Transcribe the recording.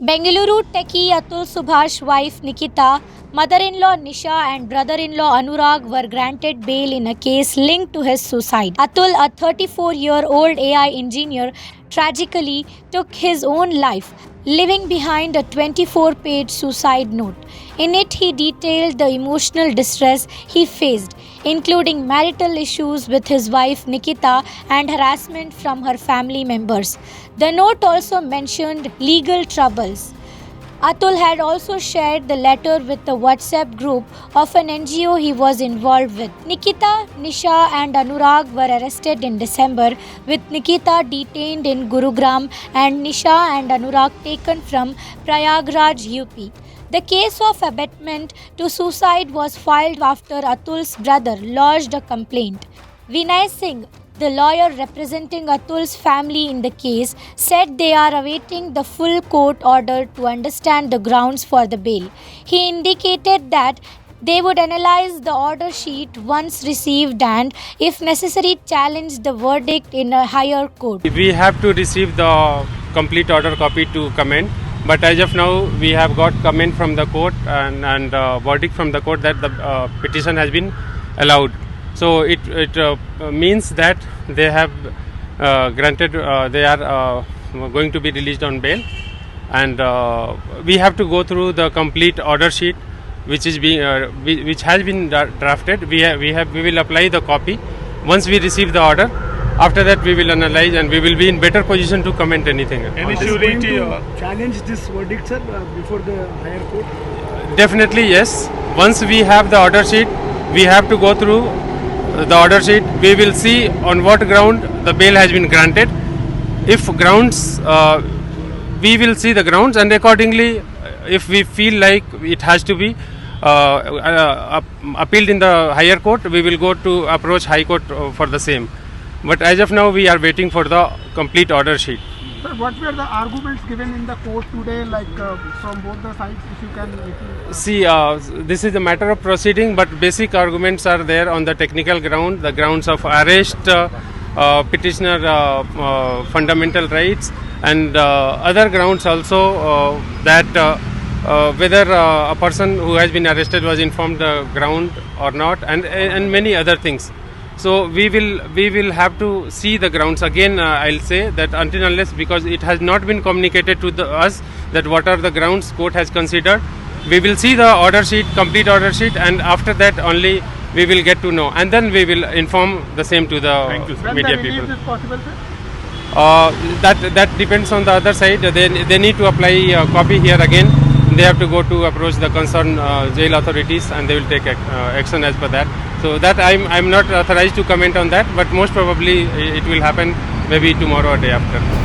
Bengaluru techie Atul Subhash wife Nikita, mother-in-law Nisha and brother-in-law Anurag were granted bail in a case linked to his suicide. Atul, a 34-year-old AI engineer, tragically took his own life, leaving behind a 24-page suicide note. In it, he detailed the emotional distress he faced, including marital issues with his wife Nikita and harassment from her family members. The note also mentioned legal troubles. Atul had also shared the letter with the WhatsApp group of an NGO he was involved with. Nikita, Nisha and Anurag were arrested in December, with Nikita detained in Gurugram and Nisha and Anurag taken from Prayagraj, UP. The case of abetment to suicide was filed after Atul's brother lodged a complaint. Vinay Singh, the lawyer representing Atul's family in the case, said they are awaiting the full court order to understand the grounds for the bail. He indicated that they would analyze the order sheet once received and, if necessary, challenge the verdict in a higher court. We have to receive the complete order copy to comment. But as of now, we have got comment from the court and verdict from the court that the petition has been allowed. So it means that they have granted, they are going to be released on bail, and we have to go through the complete order sheet, which is being which has been drafted. We will apply the copy once we receive the order. After that, we will analyze and we will be in better position to comment anything. Any surety challenge this verdict, sir, before the higher court? Definitely yes. Once we have the order sheet, we have to go through the order sheet. We will see on what ground the bail has been granted. If grounds, we will see the grounds, and accordingly, if we feel like it has to be appealed in the higher court, we will go to approach high court for the same. But as of now, we are waiting for the complete order sheet. Sir, what were the arguments given in the court today, like from both the sides, if you can... See, this is a matter of proceeding, but basic arguments are there on the technical ground, the grounds of arrest, petitioner fundamental rights, and other grounds also that whether a person who has been arrested was informed the ground or not, and many other things. So we will have to see the grounds again. I'll say that until unless, because it has not been communicated to us that what are the grounds court has considered. We will see the order sheet, complete order sheet, and after that only we will get to know, and then we will inform the same to the media people. When the release is possible, sir? That depends on the other side. They need to apply a copy here again. They have to go to approach the concerned jail authorities, and they will take action as per that. So that I'm not authorized to comment on that, but most probably it will happen maybe tomorrow or day after.